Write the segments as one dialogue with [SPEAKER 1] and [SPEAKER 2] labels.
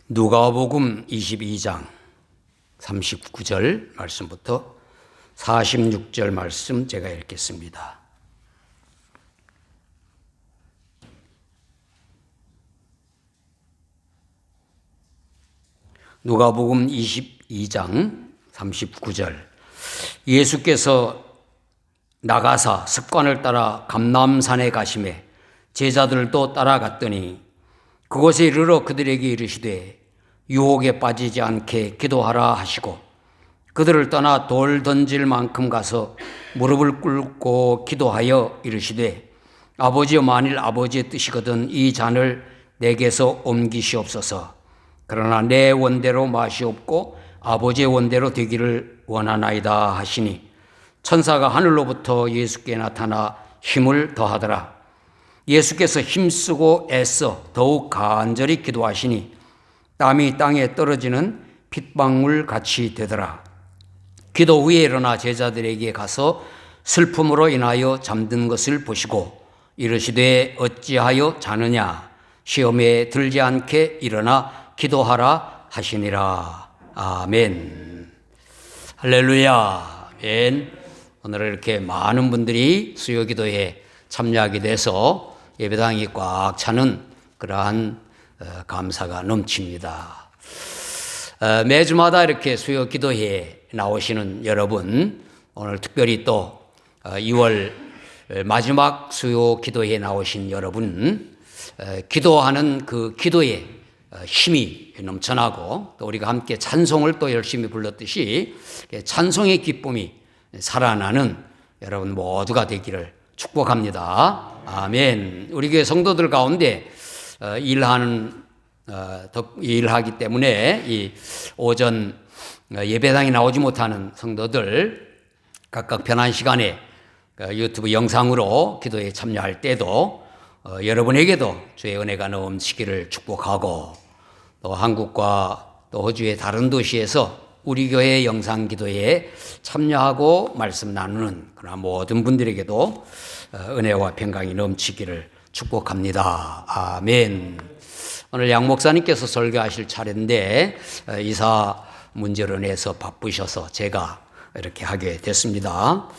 [SPEAKER 1] 누가복음 22장 39절 말씀부터 46절 말씀 제가 읽겠습니다. 누가복음 22장 39절. 예수께서 나가사 습관을 따라 감람산에 가시매 제자들도 따라갔더니 그곳에 이르러 그들에게 이르시되 유혹에 빠지지 않게 기도하라 하시고 그들을 떠나 돌 던질 만큼 가서 무릎을 꿇고 기도하여 이르시되 아버지여, 만일 아버지의 뜻이거든 이 잔을 내게서 옮기시옵소서. 그러나 내 원대로 마시옵고 아버지의 원대로 되기를 원하나이다 하시니 천사가 하늘로부터 예수께 나타나 힘을 더하더라. 예수께서 힘쓰고 애써 더욱 간절히 기도하시니 땀이 땅에 떨어지는 핏방울 같이 되더라. 기도 후에 일어나 제자들에게 가서 슬픔으로 인하여 잠든 것을 보시고 이르시되 어찌하여 자느냐, 시험에 들지 않게 일어나 기도하라 하시니라. 아멘. 할렐루야. 아멘. 오늘 이렇게 많은 분들이 수요기도에 참여하게 돼서 예배당이 꽉 차는 그러한 감사가 넘칩니다. 매주마다 이렇게 수요 기도회에 나오시는 여러분, 오늘 특별히 또 2월 마지막 수요 기도회에 나오신 여러분, 기도하는 그 기도에 힘이 넘쳐나고 또 우리가 함께 찬송을 또 열심히 불렀듯이 찬송의 기쁨이 살아나는 여러분 모두가 되기를 축복합니다. 아멘. 우리 교회 성도들 가운데 일하기 때문에 이 오전 예배당에 나오지 못하는 성도들 각각 편한 시간에 유튜브 영상으로 기도에 참여할 때도 여러분에게도 주의 은혜가 넘치기를 축복하고 또 한국과 또 호주의 다른 도시에서 우리 교회 영상 기도에 참여하고 말씀 나누는 그런 모든 분들에게도 은혜와 평강이 넘치기를 축복합니다. 아멘. 오늘 양 목사님께서 설교하실 차례인데 이사 문제로 인해서 바쁘셔서 제가 이렇게 하게 됐습니다.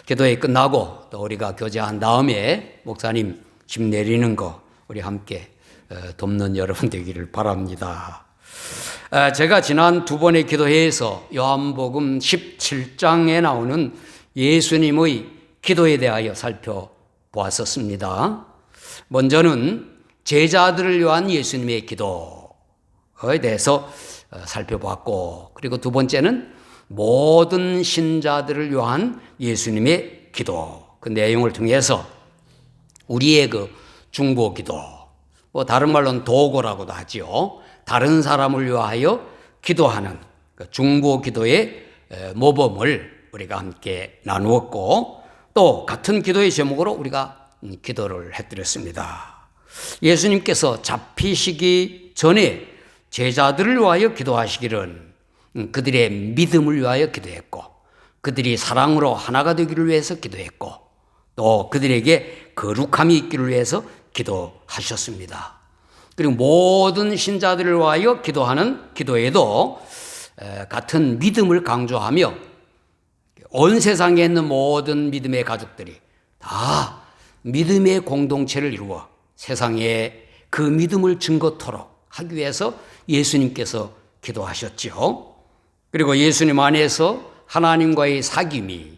[SPEAKER 1] 기도회 끝나고 또 우리가 교제한 다음에 목사님 짐 내리는 거 우리 함께 돕는 여러분 되기를 바랍니다. 제가 지난 두 번의 기도회에서 요한복음 17장에 나오는 예수님의 기도에 대하여 살펴보았었습니다. 먼저는 제자들을 위한 예수님의 기도에 대해서 살펴보았고, 그리고 두 번째는 모든 신자들을 위한 예수님의 기도, 그 내용을 통해서 우리의 그 중보기도, 다른 말로는 도고라고도 하지요. 다른 사람을 위하여 기도하는 중보기도의 모범을 우리가 함께 나누었고, 또 같은 기도의 제목으로 우리가 기도를 해드렸습니다. 예수님께서 잡히시기 전에 제자들을 위하여 기도하시기를 그들의 믿음을 위하여 기도했고, 그들이 사랑으로 하나가 되기를 위해서 기도했고, 또 그들에게 거룩함이 있기를 위해서 기도하셨습니다. 그리고 모든 신자들을 위하여 기도하는 기도에도 같은 믿음을 강조하며 온 세상에 있는 모든 믿음의 가족들이 다 믿음의 공동체를 이루어 세상에 그 믿음을 증거토록 하기 위해서 예수님께서 기도하셨죠. 그리고 예수님 안에서 하나님과의 사귐이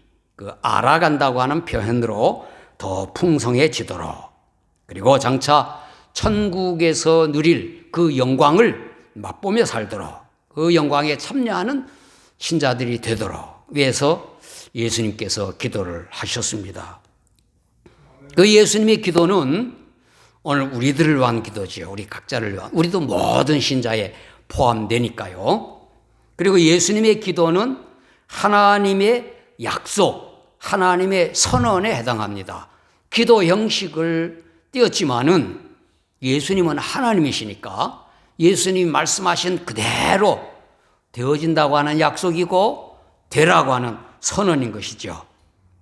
[SPEAKER 1] 알아간다고 하는 표현으로 더 풍성해지도록, 그리고 장차 천국에서 누릴 그 영광을 맛보며 살도록, 그 영광에 참여하는 신자들이 되도록 위해서 예수님께서 기도를 하셨습니다. 그 예수님의 기도는 오늘 우리들을 위한 기도지요. 우리 각자를 위한, 우리도 모든 신자에 포함되니까요. 그리고 예수님의 기도는 하나님의 약속, 하나님의 선언에 해당합니다. 기도 형식을 띄었지만은 예수님은 하나님이시니까 예수님이 말씀하신 그대로 되어진다고 하는 약속이고 되라고 하는 선언인 것이죠.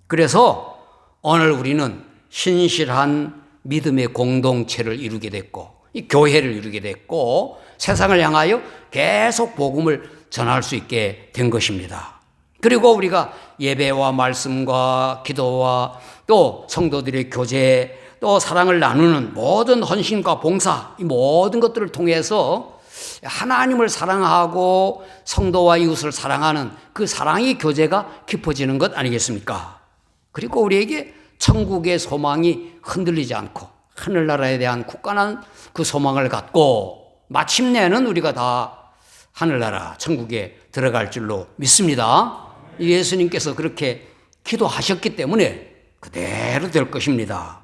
[SPEAKER 1] 그래서 오늘 우리는 신실한 믿음의 공동체를 이루게 됐고, 이 교회를 이루게 됐고 세상을 향하여 계속 복음을 전할 수 있게 된 것입니다. 그리고 우리가 예배와 말씀과 기도와 또 성도들의 교제 또 사랑을 나누는 모든 헌신과 봉사 이 모든 것들을 통해서 하나님을 사랑하고 성도와 이웃을 사랑하는 그 사랑의 교제가 깊어지는 것 아니겠습니까? 그리고 우리에게 천국의 소망이 흔들리지 않고 하늘나라에 대한 굳건한 그 소망을 갖고 마침내는 우리가 다 하늘나라 천국에 들어갈 줄로 믿습니다. 예수님께서 그렇게 기도하셨기 때문에 그대로 될 것입니다.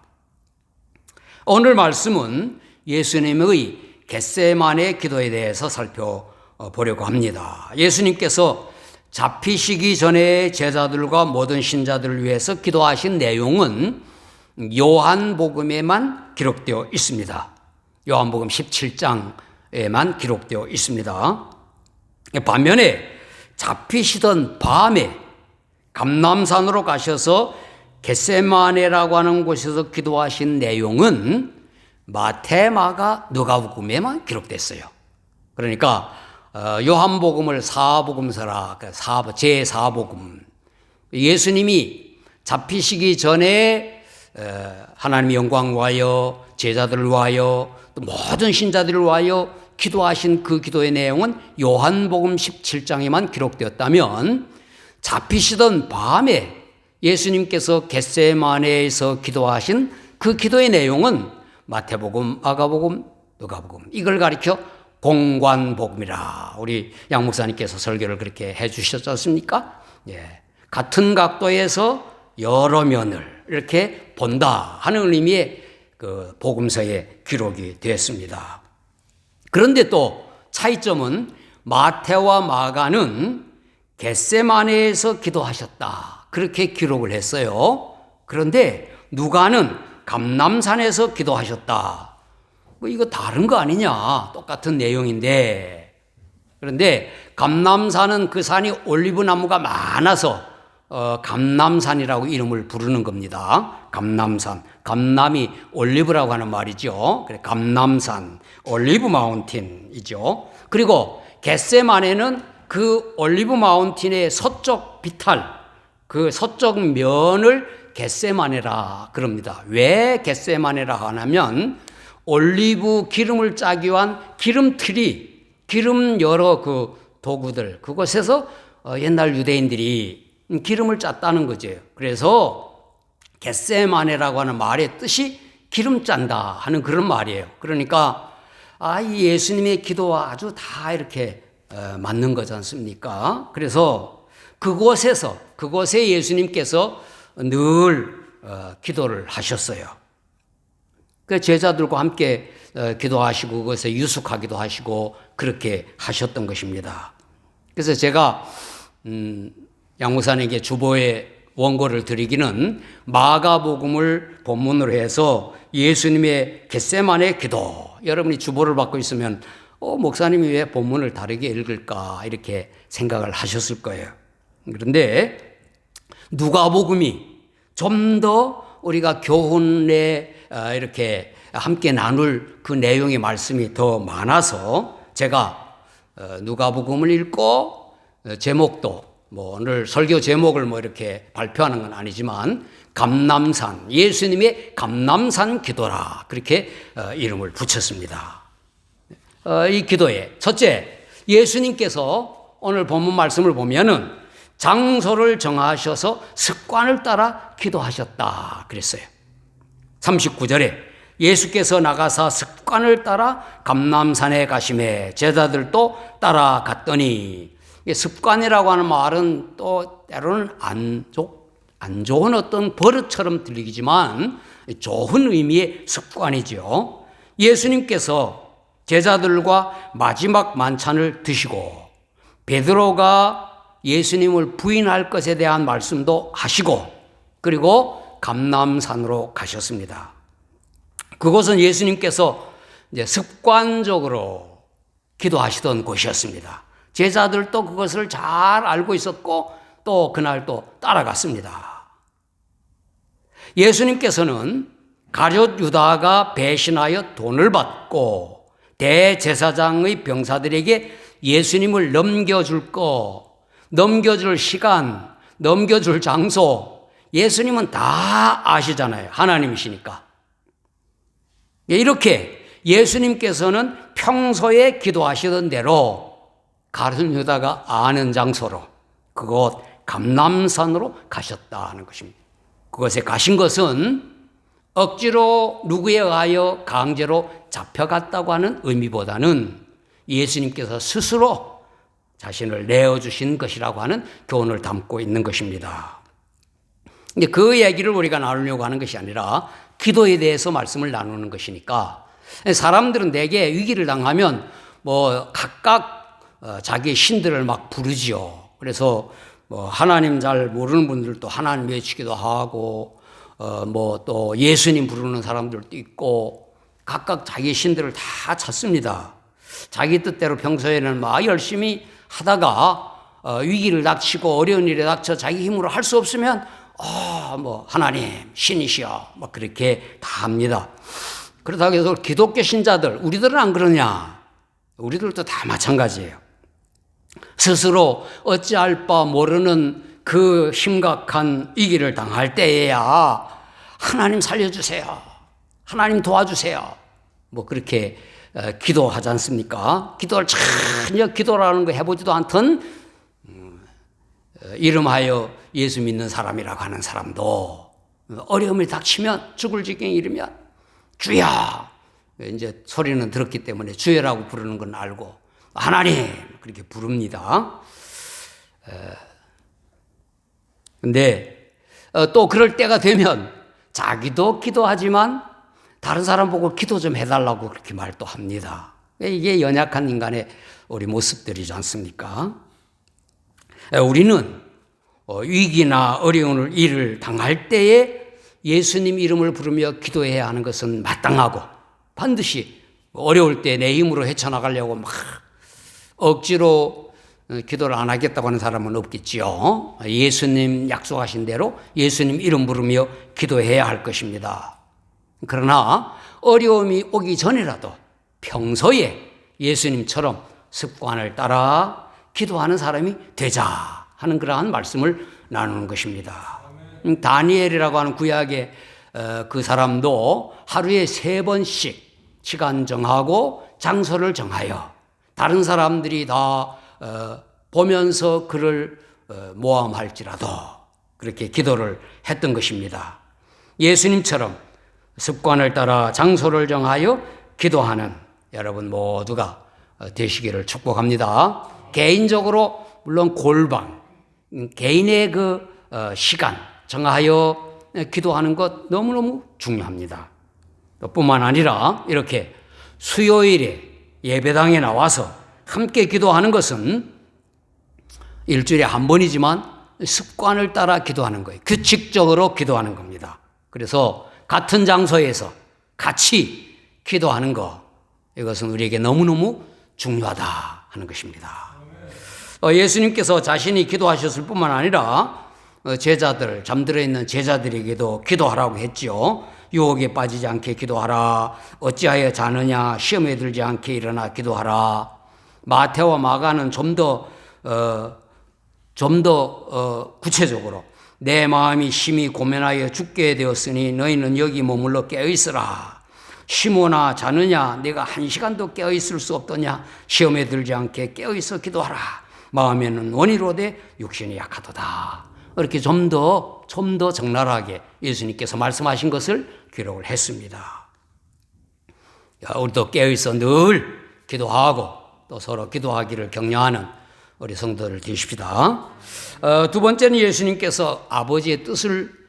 [SPEAKER 1] 오늘 말씀은 예수님의 겟세마네 기도에 대해서 살펴보려고 합니다. 예수님께서 잡히시기 전에 제자들과 모든 신자들을 위해서 기도하신 내용은 요한복음에만 기록되어 있습니다. 요한복음 17장에만 기록되어 있습니다. 반면에 잡히시던 밤에 감람산으로 가셔서 겟세마네라고 하는 곳에서 기도하신 내용은 마태, 마가, 누가복음에만 기록됐어요. 그러니까 요한복음을 사복음서라, 제4복음. 예수님이 잡히시기 전에 하나님의 영광을 위하여 제자들을 위하여 또 모든 신자들을 위하여 기도하신 그 기도의 내용은 요한복음 17장에만 기록되었다면 잡히시던 밤에 예수님께서 겟세마네에서 기도하신 그 기도의 내용은 마태복음, 마가복음, 누가복음 이걸 가리켜 공관복음이라 우리 양 목사님께서 설교를 그렇게 해 주셨지 않습니까? 예. 같은 각도에서 여러 면을 이렇게 본다 하는 의미의 그 복음서에 기록이 되었습니다. 그런데 또 차이점은 마태와 마가는 겟세마네에서 기도하셨다 그렇게 기록을 했어요. 그런데 누가는 감람산에서 기도하셨다. 뭐 이거 다른 거 아니냐? 똑같은 내용인데. 그런데 감람산은 그 산이 올리브 나무가 많아서 감람산이라고 이름을 부르는 겁니다. 감람산. 감람이 올리브라고 하는 말이죠. 그래 감람산, 올리브 마운틴이죠. 그리고 겟세마네는 그 올리브 마운틴의 서쪽 비탈, 그 서쪽 면을 겟세마네라 그럽니다. 왜 겟세마네라 하냐면 올리브 기름을 짜기 위한 기름틀이 기름 여러 그 도구들 그곳에서 옛날 유대인들이 기름을 짰다는 거죠. 그래서 겟세마네라고 하는 말의 뜻이 기름 짠다 하는 그런 말이에요. 그러니까 이 예수님의 기도와 아주 다 이렇게 맞는 거지 않습니까? 그래서 그곳에 예수님께서 늘 기도를 하셨어요. 그 제자들과 함께 기도하시고 그것에 유숙하기도 하시고 그렇게 하셨던 것입니다. 그래서 제가 양 목사님에게 주보의 원고를 드리기는 마가복음을 본문으로 해서 예수님의 겟세마네 기도. 여러분이 주보를 받고 있으면 목사님이 왜 본문을 다르게 읽을까 이렇게 생각을 하셨을 거예요. 그런데 누가복음이 좀 더 우리가 교훈에 이렇게 함께 나눌 그 내용의 말씀이 더 많아서 제가 누가복음을 읽고 제목도 오늘 설교 제목을 이렇게 발표하는 건 아니지만 감람산, 예수님의 감람산 기도라 그렇게 이름을 붙였습니다. 이 기도에 첫째, 예수님께서 오늘 본문 말씀을 보면은 장소를 정하셔서 습관을 따라 기도하셨다 그랬어요. 39절에 예수께서 나가사 습관을 따라 감람산에 가시매 제자들도 따라갔더니 습관이라고 하는 말은 또 때로는 안 좋은 어떤 버릇처럼 들리지만 좋은 의미의 습관이죠. 예수님께서 제자들과 마지막 만찬을 드시고 베드로가 예수님을 부인할 것에 대한 말씀도 하시고 그리고 감람산으로 가셨습니다. 그곳은 예수님께서 이제 습관적으로 기도하시던 곳이었습니다. 제자들도 그것을 잘 알고 있었고 또 그날 또 따라갔습니다. 예수님께서는 가룟 유다가 배신하여 돈을 받고 대제사장의 병사들에게 예수님을 넘겨줄 시간, 넘겨줄 장소, 예수님은 다 아시잖아요. 하나님이시니까. 이렇게 예수님께서는 평소에 기도하시던 대로 가룟 유다가 아는 장소로 그곳 감람산으로 가셨다는 것입니다. 그곳에 가신 것은 억지로 누구에 의하여 강제로 잡혀갔다고 하는 의미보다는 예수님께서 스스로 자신을 내어주신 것이라고 하는 교훈을 담고 있는 것입니다. 그 얘기를 우리가 나누려고 하는 것이 아니라 기도에 대해서 말씀을 나누는 것이니까 사람들은 대개 위기를 당하면 각각 자기의 신들을 막 부르지요. 그래서 하나님 잘 모르는 분들도 하나님 외치기도 하고 또 예수님 부르는 사람들도 있고 각각 자기 신들을 다 찾습니다. 자기 뜻대로 평소에는 막 열심히 하다가 위기를 닥치고 어려운 일에 닥쳐 자기 힘으로 할 수 없으면 하나님 신이시여 그렇게 다 합니다. 그렇다고 해서 기독교 신자들 우리들은 안 그러냐? 우리들도 다 마찬가지예요. 스스로 어찌할 바 모르는 그 심각한 위기를 당할 때에야 하나님 살려주세요. 하나님 도와주세요. 그렇게 기도하지 않습니까? 기도를 전혀 기도라는 거 해보지도 않던 이름하여 예수 믿는 사람이라고 하는 사람도 어려움이 닥치면 죽을 지경에 이르면 주여 이제 소리는 들었기 때문에 주여라고 부르는 건 알고 하나님 그렇게 부릅니다. 근데 또 그럴 때가 되면 자기도 기도하지만 다른 사람 보고 기도 좀 해달라고 그렇게 말도 합니다. 이게 연약한 인간의 우리 모습들이지 않습니까? 우리는 위기나 어려운 일을 당할 때에 예수님 이름을 부르며 기도해야 하는 것은 마땅하고 반드시 어려울 때 내 힘으로 헤쳐나가려고 막 억지로 기도를 안 하겠다고 하는 사람은 없겠지요. 예수님 약속하신 대로 예수님 이름 부르며 기도해야 할 것입니다. 그러나 어려움이 오기 전이라도 평소에 예수님처럼 습관을 따라 기도하는 사람이 되자 하는 그러한 말씀을 나누는 것입니다. 다니엘이라고 하는 구약의 그 사람도 하루에 3번씩 시간 정하고 장소를 정하여 다른 사람들이 다 보면서 그를 모함할지라도 그렇게 기도를 했던 것입니다. 예수님처럼 습관을 따라 장소를 정하여 기도하는 여러분 모두가 되시기를 축복합니다. 개인적으로 물론 골방, 개인의 그 시간 정하여 기도하는 것 너무너무 중요합니다. 뿐만 아니라 이렇게 수요일에 예배당에 나와서 함께 기도하는 것은 일주일에 한 번이지만 습관을 따라 기도하는 거예요. 규칙적으로 기도하는 겁니다. 그래서 같은 장소에서 같이 기도하는 것, 이것은 우리에게 너무너무 중요하다 하는 것입니다. 예수님께서 자신이 기도하셨을 뿐만 아니라 제자들, 잠들어 있는 제자들에게도 기도하라고 했죠. 유혹에 빠지지 않게 기도하라. 어찌하여 자느냐. 시험에 들지 않게 일어나 기도하라. 마태와 마가는 좀 더 구체적으로 내 마음이 심히 고민하여 죽게 되었으니 너희는 여기 머물러 깨어있으라. 시몬아 자느냐. 내가 1시간도 깨어있을 수 없더냐. 시험에 들지 않게 깨어있어 기도하라. 마음에는 원이로되 육신이 약하도다. 이렇게 좀 더 적나라하게 예수님께서 말씀하신 것을 기록을 했습니다. 우리도 깨어있어 늘 기도하고 또 서로 기도하기를 격려하는 우리 성도들 되십시다. 두 번째는 예수님께서 아버지의 뜻을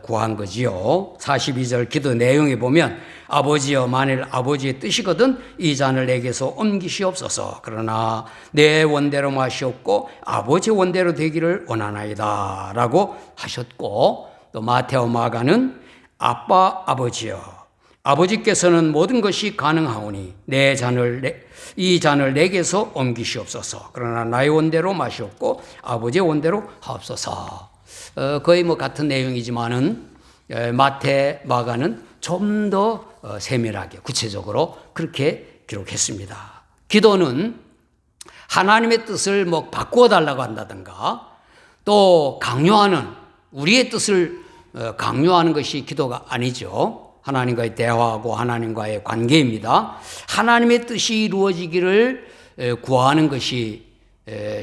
[SPEAKER 1] 구한 거지요. 42절 기도 내용에 보면 아버지여 만일 아버지의 뜻이거든 이 잔을 내게서 옮기시옵소서. 그러나 내 원대로 마시옵고 아버지 원대로 되기를 원하나이다 라고 하셨고, 또 마태와 마가는 아빠 아버지여 아버지께서는 모든 것이 가능하오니 이 잔을 내게서 옮기시옵소서. 그러나 나의 원대로 마시옵고 아버지의 원대로 하옵소서. 거의 같은 내용이지만은 마태, 마가는 좀 더 세밀하게 구체적으로 그렇게 기록했습니다. 기도는 하나님의 뜻을 뭐 바꾸어 달라고 한다든가 또 강요하는 우리의 뜻을 강요하는 것이 기도가 아니죠. 하나님과의 대화하고 하나님과의 관계입니다. 하나님의 뜻이 이루어지기를 구하는 것이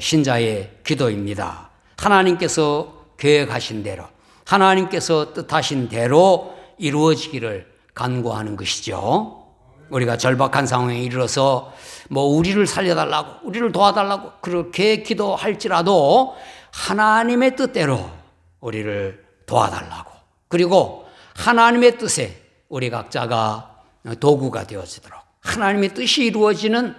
[SPEAKER 1] 신자의 기도입니다. 하나님께서 계획하신 대로 하나님께서 뜻하신 대로 이루어지기를 간구하는 것이죠. 우리가 절박한 상황에 이르러서 뭐 우리를 살려달라고 우리를 도와달라고 그렇게 기도할지라도 하나님의 뜻대로 우리를 도와달라고 그리고 하나님의 뜻에 우리 각자가 도구가 되어지도록 하나님의 뜻이 이루어지는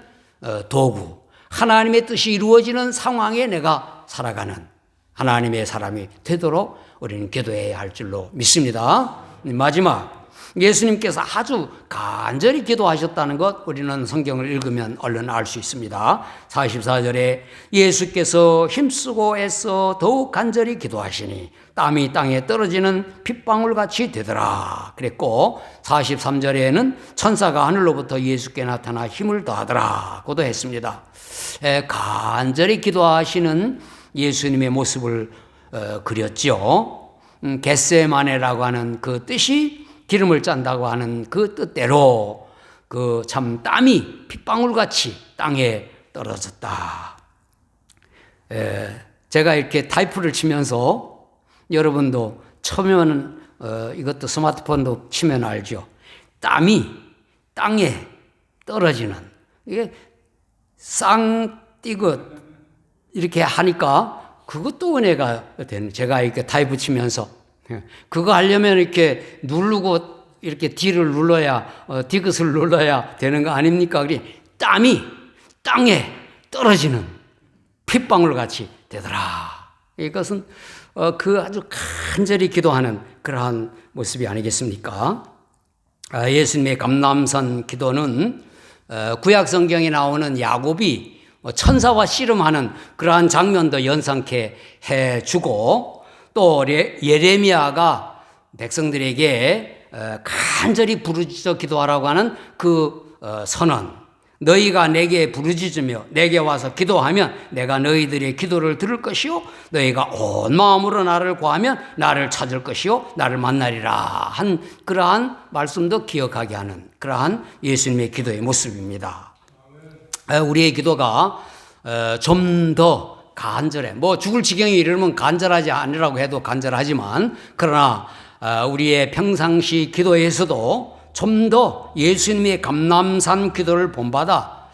[SPEAKER 1] 도구 하나님의 뜻이 이루어지는 상황에 내가 살아가는 하나님의 사람이 되도록 우리는 기도해야 할 줄로 믿습니다. 마지막 예수님께서 아주 간절히 기도하셨다는 것 우리는 성경을 읽으면 얼른 알 수 있습니다. 44절에 예수께서 힘쓰고 애써 더욱 간절히 기도하시니 땀이 땅에 떨어지는 핏방울같이 되더라 그랬고 43절에는 천사가 하늘로부터 예수께 나타나 힘을 더하더라고도 했습니다. 간절히 기도하시는 예수님의 모습을 그렸죠. 겟세마네라고 하는 그 뜻이 기름을 짠다고 하는 그 뜻대로 그 참 땀이 핏방울같이 땅에 떨어졌다. 제가 이렇게 타이프를 치면서 여러분도 처음에는 이것도 스마트폰도 치면 알죠. 땀이 땅에 떨어지는 이게 쌍띠긋 이렇게 하니까 그것도 은혜가 되는. 제가 이렇게 타이프 치면서 그거 하려면 이렇게 누르고 이렇게 D를 눌러야 디귿을 눌러야 되는 거 아닙니까? 그래 땀이 땅에 떨어지는 핏방울 같이 되더라. 이것은 그 아주 간절히 기도하는 그러한 모습이 아니겠습니까? 예수님의 감람산 기도는 구약 성경에 나오는 야곱이 천사와 씨름하는 그러한 장면도 연상케 해주고 또 예레미야가 백성들에게 간절히 부르짖어 기도하라고 하는 그 선언 너희가 내게 부르짖으며 내게 와서 기도하면 내가 너희들의 기도를 들을 것이요 너희가 온 마음으로 나를 구하면 나를 찾을 것이요 나를 만나리라 한 그러한 말씀도 기억하게 하는 그러한 예수님의 기도의 모습입니다. 우리의 기도가 좀 더 간절해. 뭐 죽을 지경에 이르면 간절하지 않으라고 해도 간절하지만 그러나 우리의 평상시 기도에서도 좀 더 예수님의 감람산 기도를 본받아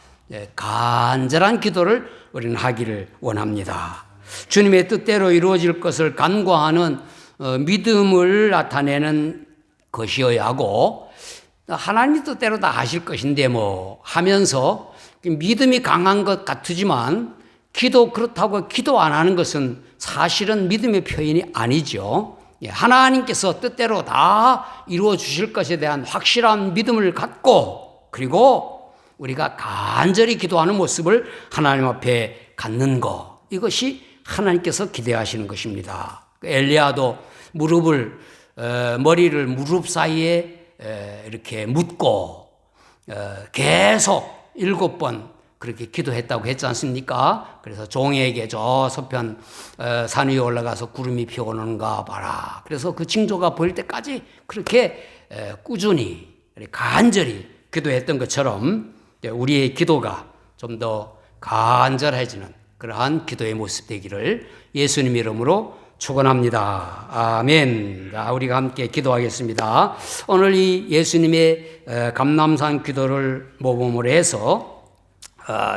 [SPEAKER 1] 간절한 기도를 우리는 하기를 원합니다. 주님의 뜻대로 이루어질 것을 간구하는 믿음을 나타내는 것이어야 하고 하나님 뜻대로 다 하실 것인데 뭐 하면서 믿음이 강한 것 같지만 기도 그렇다고 기도 안 하는 것은 사실은 믿음의 표현이 아니죠. 하나님께서 뜻대로 다 이루어 주실 것에 대한 확실한 믿음을 갖고 그리고 우리가 간절히 기도하는 모습을 하나님 앞에 갖는 것 이것이 하나님께서 기대하시는 것입니다. 엘리야도 머리를 무릎 사이에 이렇게 묻고 계속 7번 그렇게 기도했다고 했지 않습니까? 그래서 종에게 저 서편 산 위에 올라가서 구름이 피어오는가 봐라. 그래서 그 징조가 보일 때까지 그렇게 꾸준히 간절히 기도했던 것처럼 우리의 기도가 좀 더 간절해지는 그러한 기도의 모습 되기를 예수님 이름으로 축원합니다. 아멘. 자, 우리가 함께 기도하겠습니다. 오늘 이 예수님의 감람산 기도를 모범으로 해서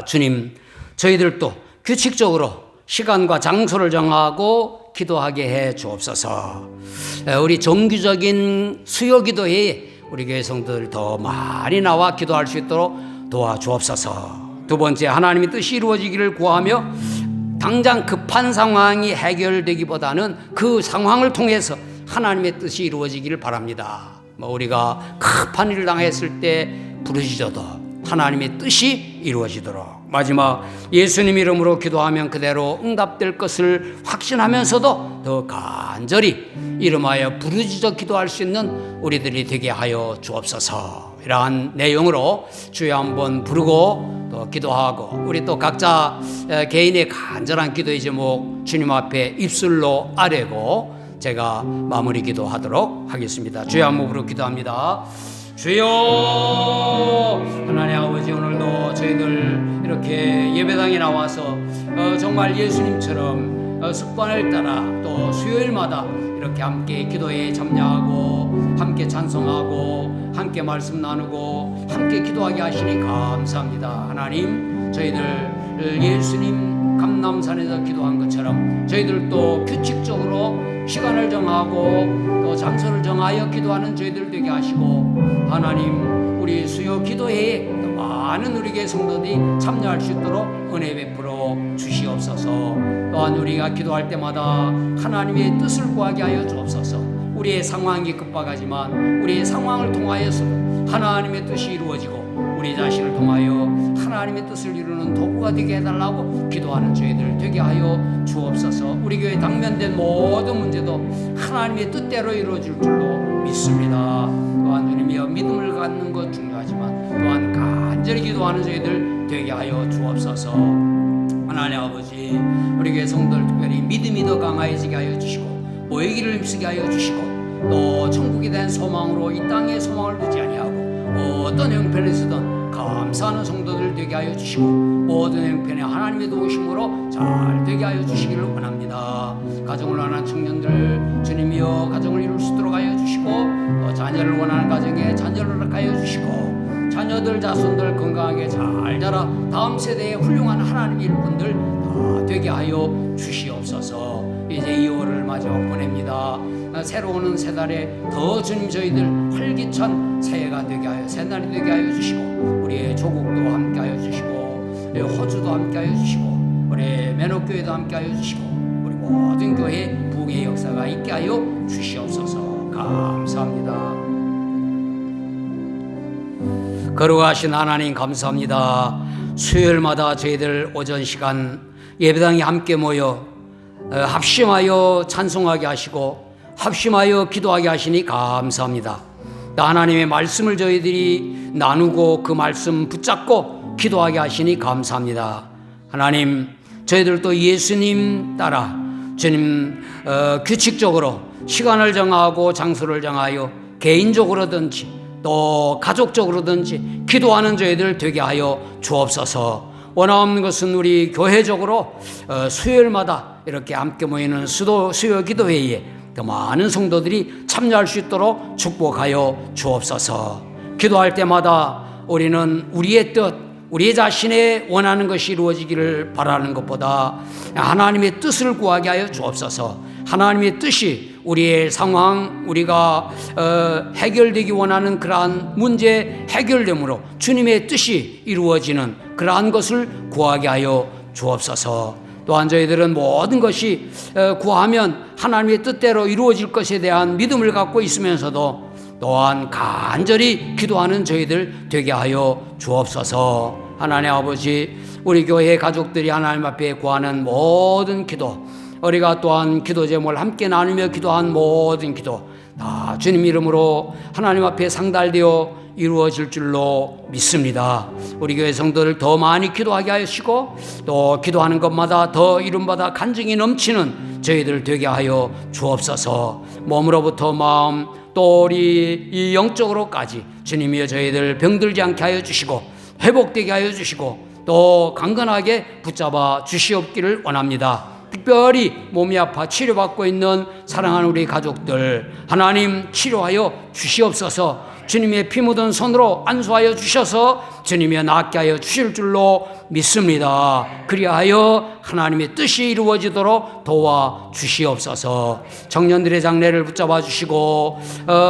[SPEAKER 1] 주님 저희들도 규칙적으로 시간과 장소를 정하고 기도하게 해 주옵소서. 우리 정규적인 수요 기도회에 우리 교회 성도들 더 많이 나와 기도할 수 있도록 도와주옵소서. 두 번째 하나님의 뜻이 이루어지기를 구하며 당장 급한 상황이 해결되기보다는 그 상황을 통해서 하나님의 뜻이 이루어지기를 바랍니다. 우리가 급한 일을 당했을 때 부르짖어도 하나님의 뜻이 이루어지도록 마지막 예수님 이름으로 기도하면 그대로 응답될 것을 확신하면서도 더 간절히 이름하여 부르짖어 기도할 수 있는 우리들이 되게 하여 주옵소서. 이러한 내용으로 주여 한번 부르고 또 기도하고, 우리 또 각자 개인의 간절한 기도의 제목 주님 앞에 입술로 아뢰고 제가 마무리 기도하도록 하겠습니다. 주여 한번 부르고 기도합니다. 주여, 하나님 아버지, 오늘도 저희들 이렇게 예배당에 나와서 정말 예수님처럼 습관을 따라 또 수요일마다 이렇게 함께 기도에 참여하고 함께 찬송하고 함께 말씀 나누고 함께 기도하게 하시니 감사합니다. 하나님, 저희들 예수님 감람산에서 기도한 것처럼 저희들도 규칙적으로 시간을 정하고 또 장소를 정하여 기도하는 저희들 되게 하시고, 하나님, 우리 수요 기도회에 많은 우리 교회 성도들이 참여할 수 있도록 은혜 베풀어 주시옵소서. 또한 우리가 기도할 때마다 하나님의 뜻을 구하게 하여 주옵소서. 우리의 상황이 급박하지만 우리의 상황을 통하여서도 하나님의 뜻이 이루어지고 우리 자신을 통하여 하나님의 뜻을 이루는 도구가 되게 해달라고 기도하는 저희들 되게 하여 주옵소서. 우리 교회 당면된 모든 문제도 하나님의 뜻대로 이루어질 줄로 믿습니다. 또한 주님이여, 믿음을 갖는 것 중요하지만 또한 간절히 기도하는 저희들 되게 하여 주옵소서. 하나님 아버지, 우리 교회 성도들 특별히 믿음이 더 강해지게 하여 주시고 모이기를 힘쓰게 하여 주시고 또 천국에 대한 소망으로 이 땅에 소망을 두지 아니하고 어떤 형편에서든 감사하는 성도들 되게 하여 주시고 모든 형편에 하나님의 도우심으로 잘 되게 하여 주시기를 원합니다. 가정을 원하는 청년들 주님이여 가정을 이룰 수 있도록 하여 주시고 또 자녀를 원하는 가정에 자녀를 허락하여 주시고 자녀들 자손들 건강하게 잘 자라 다음 세대에 훌륭한 하나님의 일꾼들 다 되게 하여 주시옵소서. 이제 2월을 마지막 보냅니다. 새로 오는 새 달에 더 주님 저희들 활기찬 새해가 되게 하여 새날이 되게 하여 주시고 우리의 조국도 함께 하여 주시고 우리 호주도 함께 하여 주시고 우리 매너교회도 함께 하여 주시고 우리 모든 교회 부흥의 역사가 있게 하여 주시옵소서. 감사합니다. 거룩하신 하나님 감사합니다. 수요일마다 저희들 오전 시간 예배당에 함께 모여 합심하여 찬송하게 하시고 합심하여 기도하게 하시니 감사합니다. 하나님의 말씀을 저희들이 나누고 그 말씀 붙잡고 기도하게 하시니 감사합니다. 하나님, 저희들도 예수님 따라 주님 규칙적으로 시간을 정하고 장소를 정하여 개인적으로든지 또 가족적으로든지 기도하는 저희들 되게 하여 주옵소서. 원하는 것은 우리 교회적으로 수요일마다 이렇게 함께 모이는 수요 기도회에 더 많은 성도들이 참여할 수 있도록 축복하여 주옵소서. 기도할 때마다 우리는 우리의 뜻, 우리 자신의 원하는 것이 이루어지기를 바라는 것보다 하나님의 뜻을 구하게 하여 주옵소서. 하나님의 뜻이 우리의 상황, 우리가 해결되기 원하는 그러한 문제 해결됨으로 주님의 뜻이 이루어지는 그러한 것을 구하게 하여 주옵소서. 또한 저희들은 모든 것이 구하면 하나님의 뜻대로 이루어질 것에 대한 믿음을 갖고 있으면서도 또한 간절히 기도하는 저희들 되게 하여 주옵소서. 하나님 아버지, 우리 교회 가족들이 하나님 앞에 구하는 모든 기도, 우리가 또한 기도 제목을 함께 나누며 기도한 모든 기도 다 주님 이름으로 하나님 앞에 상달되어 이루어질 줄로 믿습니다. 우리 교회 성도를 더 많이 기도하게 하시고 또 기도하는 것마다 더 이름받아 간증이 넘치는 저희들 되게 하여 주옵소서. 몸으로부터 마음 또 우리 이 영적으로까지 주님이여 저희들 병들지 않게 하여 주시고 회복되게 하여 주시고 또 강건하게 붙잡아 주시옵기를 원합니다. 특별히 몸이 아파 치료받고 있는 사랑하는 우리 가족들 하나님 치료하여 주시옵소서. 주님의 피 묻은 손으로 안수하여 주셔서 주님이 낫게 하여 주실 줄로 믿습니다. 그리하여 하나님의 뜻이 이루어지도록 도와 주시옵소서. 청년들의 장래를 붙잡아 주시고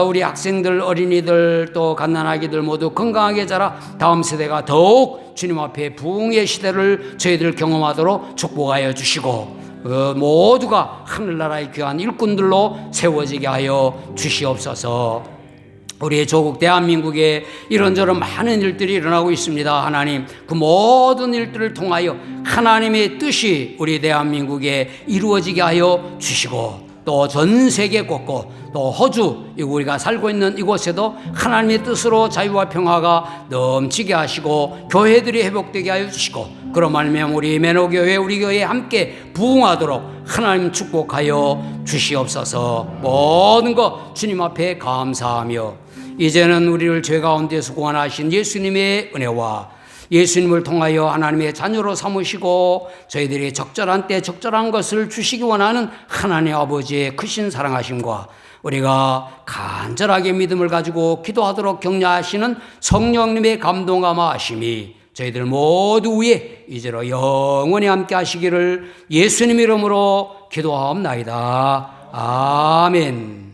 [SPEAKER 1] 우리 학생들, 어린이들 또 갓난아기들 모두 건강하게 자라 다음 세대가 더욱 주님 앞에 부흥의 시대를 저희들 경험하도록 축복하여 주시고 모두가 하늘나라의 귀한 일꾼들로 세워지게 하여 주시옵소서. 우리의 조국 대한민국에 이런저런 많은 일들이 일어나고 있습니다. 하나님, 그 모든 일들을 통하여 하나님의 뜻이 우리 대한민국에 이루어지게 하여 주시고, 또 전 세계 곳곳, 또 호주, 우리가 살고 있는 이곳에도 하나님의 뜻으로 자유와 평화가 넘치게 하시고 교회들이 회복되게 하여 주시고, 그런 말미암아 우리 매너교회, 우리 교회에 함께 부흥하도록 하나님 축복하여 주시옵소서. 모든 것 주님 앞에 감사하며, 이제는 우리를 죄 가운데서 구원하신 예수님의 은혜와 예수님을 통하여 하나님의 자녀로 삼으시고 저희들이 적절한 때 적절한 것을 주시기 원하는 하나님 아버지의 크신 사랑하심과 우리가 간절하게 믿음을 가지고 기도하도록 격려하시는 성령님의 감동감하심이 저희들 모두 위에 이제로 영원히 함께 하시기를 예수님 이름으로 기도하옵나이다. 아멘.